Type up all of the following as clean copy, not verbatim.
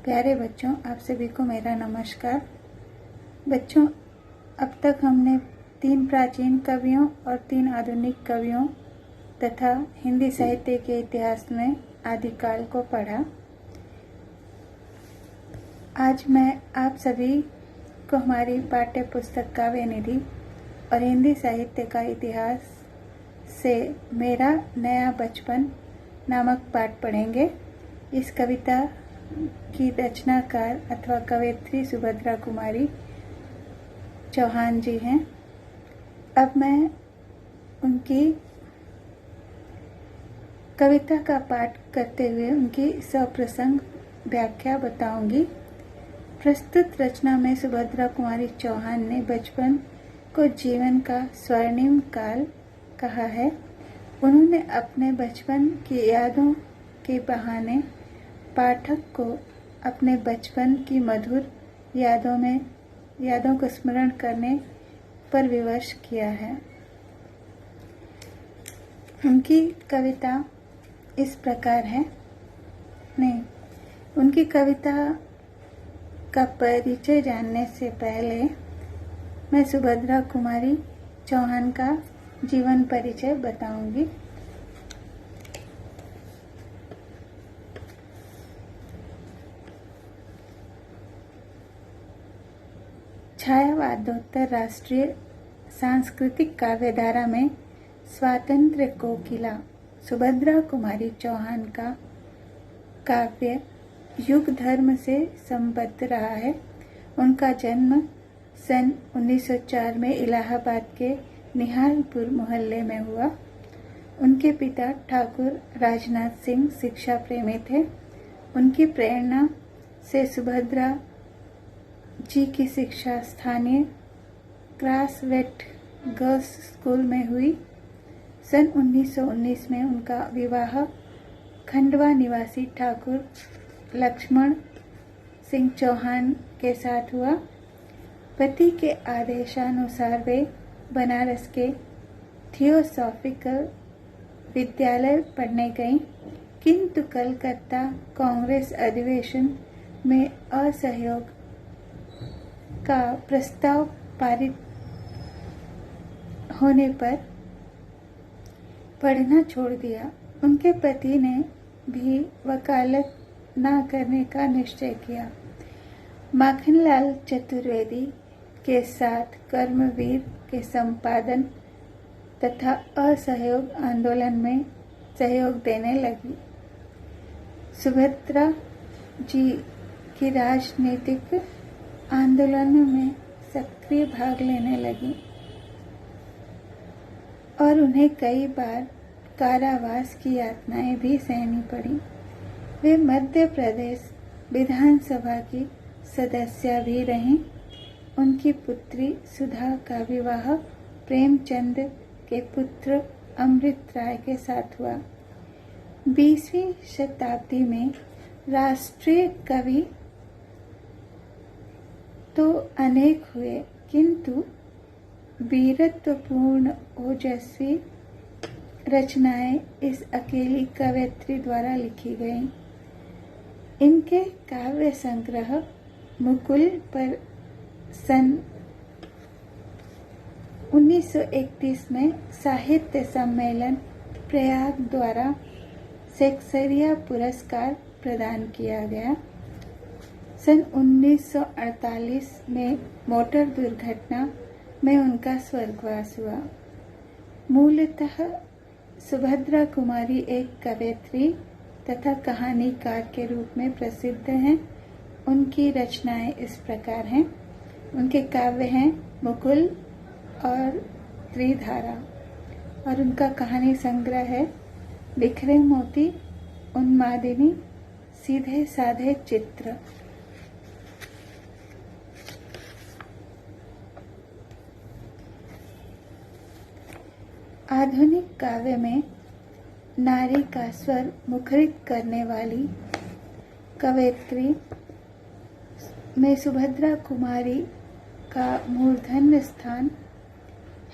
प्यारे बच्चों, आप सभी को मेरा नमस्कार। बच्चों, अब तक हमने 3 प्राचीन कवियों और 3 आधुनिक कवियों तथा हिंदी साहित्य के इतिहास में आदिकाल को पढ़ा। आज मैं आप सभी को हमारी पाठ्य पुस्तक काव्य निधि और हिंदी साहित्य का इतिहास से मेरा नया बचपन नामक पाठ पढ़ेंगे। इस कविता की रचनाकार अथवा कवयित्री सुभद्रा कुमारी चौहान जी हैं। अब मैं उनकी कविता का पाठ करते हुए उनकी सप्रसंग व्याख्या बताऊंगी। प्रस्तुत रचना में सुभद्रा कुमारी चौहान ने बचपन को जीवन का स्वर्णिम काल कहा है। उन्होंने अपने बचपन की यादों के बहाने पाठक को अपने बचपन की मधुर यादों को स्मरण करने पर विवश किया है। उनकी कविता इस प्रकार है। उनकी कविता का परिचय जानने से पहले मैं सुभद्रा कुमारी चौहान का जीवन परिचय बताऊंगी। छायावादोत्तर राष्ट्रीय सांस्कृतिक काव्यधारा में स्वातंत्र्य कोकिला सुभद्रा कुमारी चौहान का काव्य युग धर्म से संबद्ध रहा है। उनका जन्म सन 1904 में इलाहाबाद के निहालपुर मोहल्ले में हुआ। उनके पिता ठाकुर राजनाथ सिंह शिक्षा प्रेमी थे। उनकी प्रेरणा से सुभद्रा जी की शिक्षा स्थानीय क्रासवेट गर्ल्स स्कूल में हुई। सन 1919 में उनका विवाह खंडवा निवासी ठाकुर लक्ष्मण सिंह चौहान के साथ हुआ। पति के आदेशानुसार वे बनारस के थियोसॉफिकल विद्यालय पढ़ने गईं, किंतु कलकत्ता कांग्रेस अधिवेशन में असहयोग का प्रस्ताव पारित होने पर पढ़ना छोड़ दिया। उनके पति ने भी वकालत न करने का निश्चय किया। माखनलाल चतुर्वेदी के साथ कर्मवीर के संपादन तथा असहयोग आंदोलन में सहयोग देने लगी। सुभद्रा जी की राजनीतिक आंदोलनों में सक्रिय भाग लेने लगी और उन्हें कई बार कारावास की यातनाएं भी सहनी पड़ी। वे मध्य प्रदेश विधानसभा की सदस्य भी रहीं। उनकी पुत्री सुधा का विवाह प्रेमचंद के पुत्र अमृत राय के साथ हुआ। 20वीं शताब्दी में राष्ट्रीय कवि तो अनेक हुए, किंतु वीरत्वपूर्ण ओजस्वी रचनाएं इस अकेली कवयित्री द्वारा लिखी गईं। इनके काव्य संग्रह मुकुल पर सन 1931 में साहित्य सम्मेलन प्रयाग द्वारा शेक्सपियर पुरस्कार प्रदान किया गया। सन 1948 में मोटर दुर्घटना में उनका स्वर्गवास हुआ। मूलतः सुभद्रा कुमारी एक कवयित्री तथा कहानीकार के रूप में प्रसिद्ध हैं। उनकी रचनाएं इस प्रकार हैं। उनके काव्य हैं मुकुल और त्रिधारा, और उनका कहानी संग्रह है बिखरे मोती, उन्मादिनी, सीधे साधे चित्र। आधुनिक काव्य में नारी का स्वर मुखरित करने वाली कवयित्री में सुभद्रा कुमारी का मूर्धन्य स्थान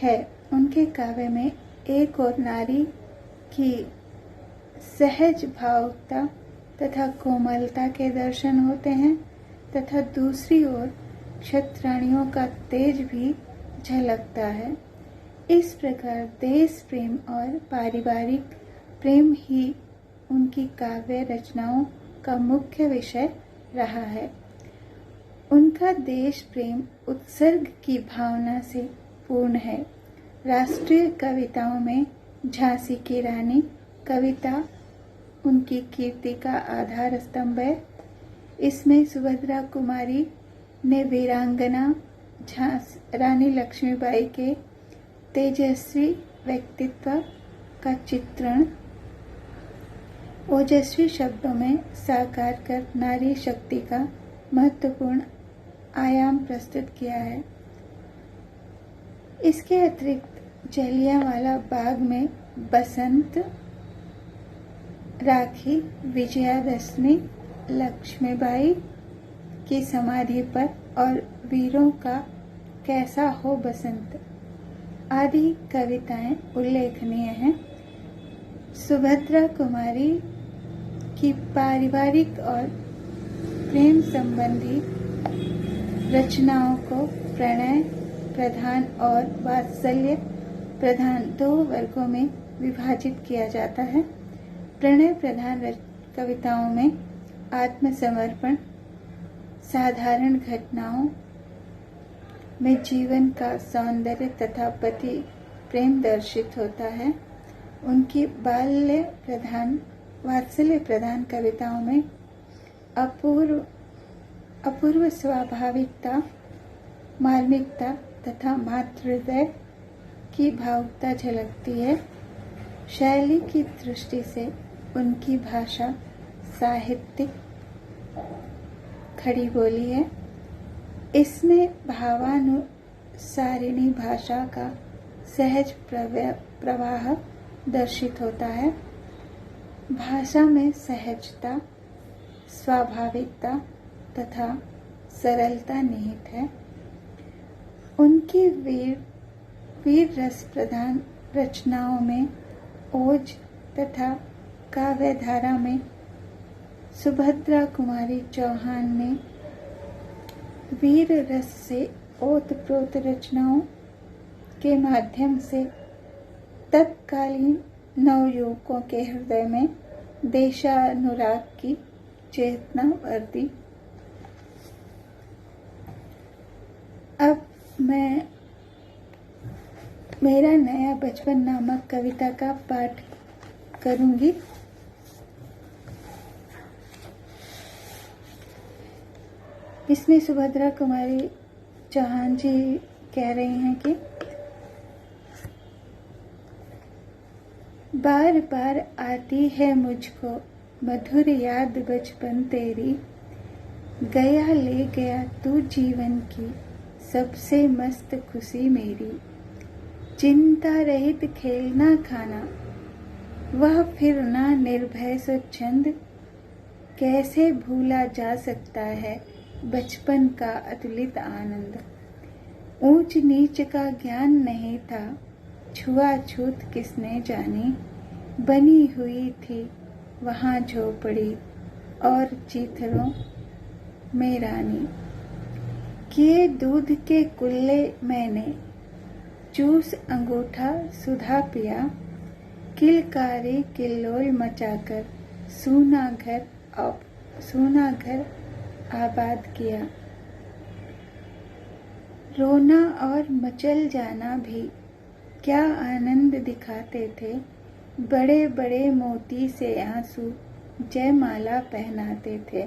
है। उनके काव्य में एक और नारी की सहज भावुकता तथा कोमलता के दर्शन होते हैं तथा दूसरी ओर क्षत्राणियों का तेज भी झलकता है। इस प्रकार देश प्रेम और पारिवारिक प्रेम ही उनकी काव्य रचनाओं का मुख्य विषय रहा है। उनका देश प्रेम उत्सर्ग की भावना से पूर्ण है। राष्ट्रीय कविताओं में झांसी की रानी कविता उनकी कीर्ति का आधार स्तंभ है। इसमें सुभद्रा कुमारी ने वीरांगना रानी लक्ष्मीबाई के तेजस्वी व्यक्तित्व का चित्रण ओजस्वी शब्दों में साकार कर नारी शक्ति का महत्वपूर्ण आयाम प्रस्तुत किया है। इसके अतिरिक्त जलियांवाला बाग में बसंत, राखी, विजयादशमी, लक्ष्मीबाई की समाधि पर और वीरों का कैसा हो बसंत आदि कविताएं उल्लेखनीय हैं। सुभद्रा कुमारी की पारिवारिक और प्रेम संबंधी रचनाओं को प्रणय प्रधान और वात्सल्य प्रधान दो वर्गों में विभाजित किया जाता है। प्रणय प्रधान कविताओं में आत्मसमर्पण, साधारण घटनाओं में जीवन का सौंदर्य तथा पति प्रेम दर्शित होता है। उनकी वात्सल्य प्रधान कविताओं में अपूर्व स्वाभाविकता, मार्मिकता तथा मातृहृदय की भावुकता झलकती है। शैली की दृष्टि से उनकी भाषा साहित्यिक खड़ी बोली है। इसमें भावानुसारिणी भाषा का सहज प्रवाह दर्शित होता है। भाषा में सहजता, स्वाभाविकता तथा सरलता निहित है। उनकी वीर रस प्रधान रचनाओं में ओज तथा काव्यधारा में सुभद्रा कुमारी चौहान ने वीर रस से ओतप्रोत रचनाओं के माध्यम से तत्कालीन नवयुवकों के हृदय में देशानुराग की चेतना वर्ती। अब मैं मेरा नया बचपन नामक कविता का पाठ करूंगी। इसमें सुभद्रा कुमारी चौहान जी कह रही हैं कि बार बार आती है मुझको मधुर याद बचपन तेरी, गया ले गया तू जीवन की सबसे मस्त खुशी मेरी। चिंता रहित खेलना खाना वह फिरना निर्भय स्वच्छंद, कैसे भूला जा सकता है बचपन का अतुलित आनंद। ऊंच नीच का ज्ञान नहीं था, छुआछूत किसने जानी, बनी हुई थी वहाँ झोपड़ी और चीथड़ों में रानी। किए दूध के कुल्ले मैंने, चूस अंगूठा सुधा पिया, किलकारी किल्लोल मचाकर सूना घर आबाद किया। रोना और मचल जाना भी क्या आनंद दिखाते थे, बड़े बड़े मोती से आंसू जयमाला पहनाते थे।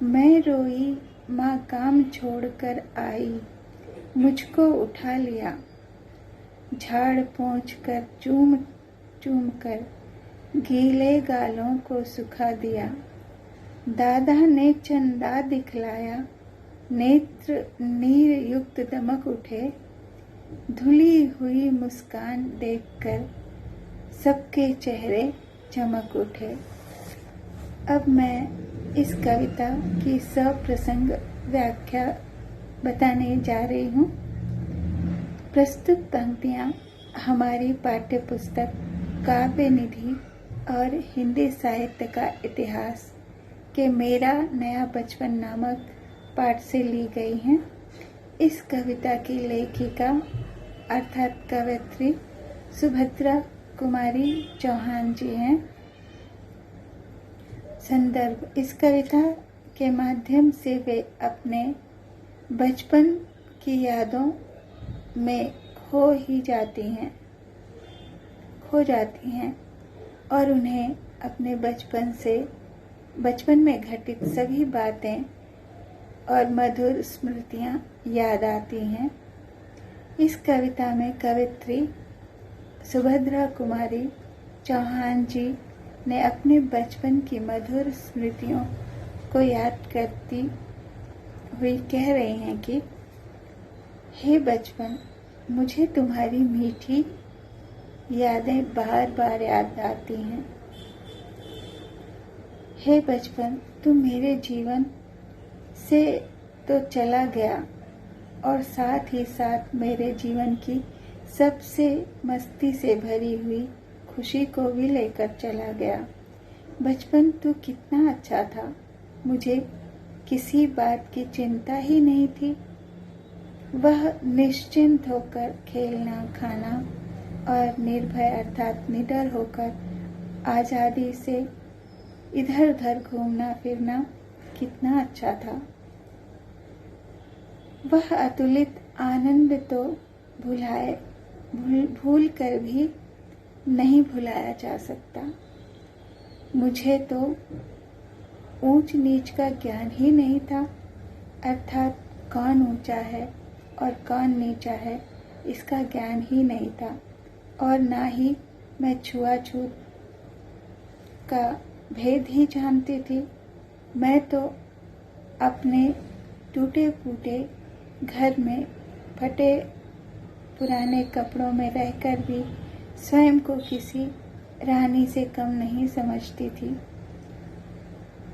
मैं रोई माँ काम छोड़कर आई, मुझको उठा लिया, झाड़ पोंछ कर चूम चूम कर गीले गालों को सुखा दिया। दादा ने चंदा दिखलाया, नेत्र नीर युक्त दमक उठे, धुली हुई मुस्कान देखकर सबके चेहरे चमक उठे। अब मैं इस कविता की सप्रसंग व्याख्या बताने जा रही हूँ। प्रस्तुत पंक्तियाँ हमारी पाठ्य पुस्तक काव्य निधि और हिंदी साहित्य का इतिहास के मेरा नया बचपन नामक पाठ से ली गई हैं। इस कविता की लेखिका अर्थात कवयित्री सुभद्रा कुमारी चौहान जी हैं। संदर्भ: इस कविता के माध्यम से वे अपने बचपन की यादों में खो जाती हैं और उन्हें अपने बचपन में घटित सभी बातें और मधुर स्मृतियाँ याद आती हैं। इस कविता में कवयित्री सुभद्रा कुमारी चौहान जी ने अपने बचपन की मधुर स्मृतियों को याद करती हुई कह रही हैं कि हे बचपन, मुझे तुम्हारी मीठी यादें बार बार याद आती हैं। हे बचपन, तुम मेरे जीवन से तो चला गया और साथ ही साथ मेरे जीवन की सबसे मस्ती से भरी हुई खुशी को भी लेकर चला गया। बचपन तू कितना अच्छा था, मुझे किसी बात की चिंता ही नहीं थी। वह निश्चिंत होकर खेलना, खाना और निर्भय अर्थात निडर होकर आज़ादी से इधर उधर घूमना फिरना कितना अच्छा था। वह अतुलित आनंद तो भूल कर भी नहीं भुलाया जा सकता। मुझे तो ऊंच नीच का ज्ञान ही नहीं था, अर्थात कौन ऊंचा है और कौन नीचा है इसका ज्ञान ही नहीं था, और ना ही मैं छुआछूत का भेद ही जानती थी। मैं तो अपने टूटे फूटे घर में फटे पुराने कपड़ों में रहकर भी स्वयं को किसी रानी से कम नहीं समझती थी।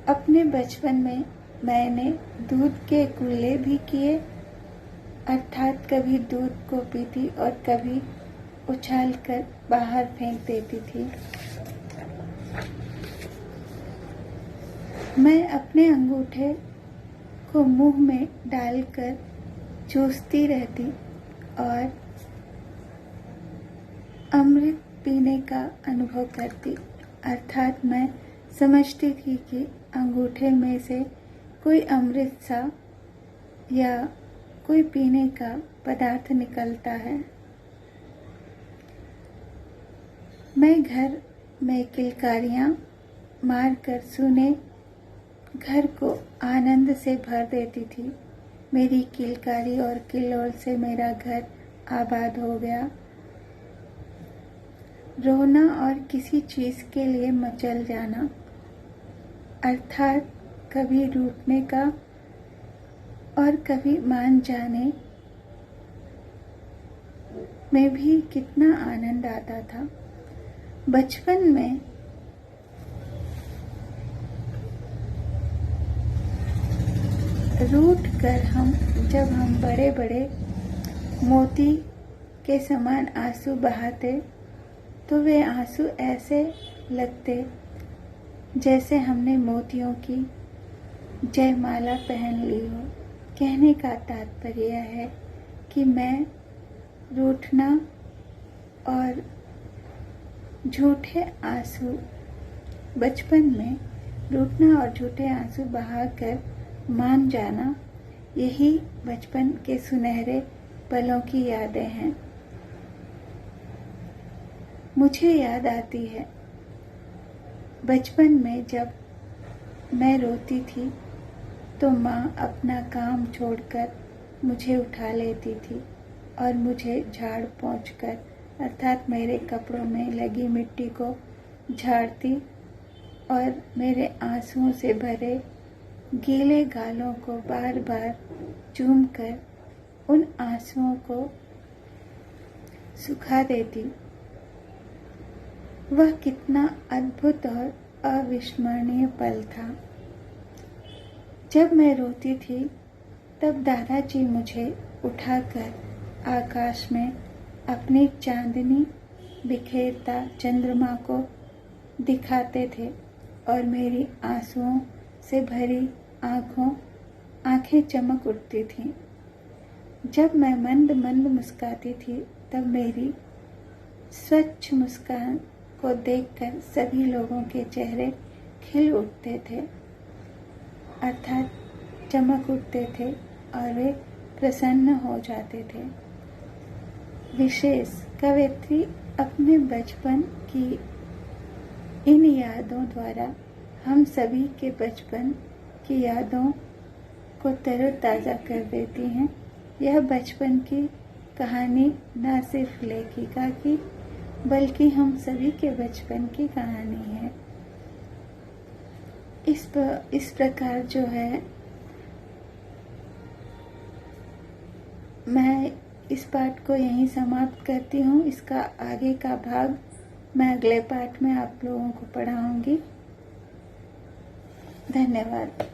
अपने बचपन में मैंने दूध के कुल्ले भी किए, अर्थात कभी दूध को पीती और कभी उछाल कर बाहर फेंक देती थी। मैं अपने अंगूठे को मुंह में डालकर चूसती रहती और अमृत पीने का अनुभव करती, अर्थात मैं समझती थी कि अंगूठे में से कोई अमृत सा या कोई पीने का पदार्थ निकलता है। मैं घर में किलकारियाँ मारकर सूने घर को आनंद से भर देती थी। मेरी किलकारी और किल्लोल से मेरा घर आबाद हो गया। रोना और किसी चीज के लिए मचल जाना, अर्थात कभी रूठने का और कभी मान जाने में भी कितना आनंद आता था। बचपन में रूठ कर जब हम बड़े बड़े मोती के समान आंसू बहाते तो वे आंसू ऐसे लगते जैसे हमने मोतियों की जयमाला पहन ली हो। कहने का तात्पर्य है कि मैं रूठना और झूठे आंसू बचपन में रूठना और झूठे आंसू बहाकर मान जाना, यही बचपन के सुनहरे पलों की यादें हैं। मुझे याद आती है बचपन में जब मैं रोती थी तो माँ अपना काम छोड़कर मुझे उठा लेती थी और मुझे झाड़ पोंछकर अर्थात मेरे कपड़ों में लगी मिट्टी को झाड़ती और मेरे आंसुओं से भरे गीले गालों को बार बार चूमकर उन आंसुओं को सुखा देती। वह कितना अद्भुत और अविस्मरणीय पल था। जब मैं रोती थी तब दादाजी मुझे उठाकर आकाश में अपनी चांदनी बिखेरता चंद्रमा को दिखाते थे और मेरी आंसुओं से भरी आंखें चमक उठती थीं। जब मैं मंद मंद मुस्काती थी तब मेरी स्वच्छ मुस्कान को देखकर सभी लोगों के चेहरे खिल उठते थे, अर्थात चमक उठते थे और वे प्रसन्न हो जाते थे। विशेष कवयित्री अपने बचपन की इन यादों द्वारा हम सभी के बचपन की यादों को तरोताज़ा कर देती हैं। यह बचपन की कहानी न सिर्फ लेखिका की बल्कि हम सभी के बचपन की कहानी है। इस प्रकार जो है मैं इस पाठ को यहीं समाप्त करती हूँ। इसका आगे का भाग मैं अगले पाठ में आप लोगों को पढ़ाऊंगी। धन्यवाद।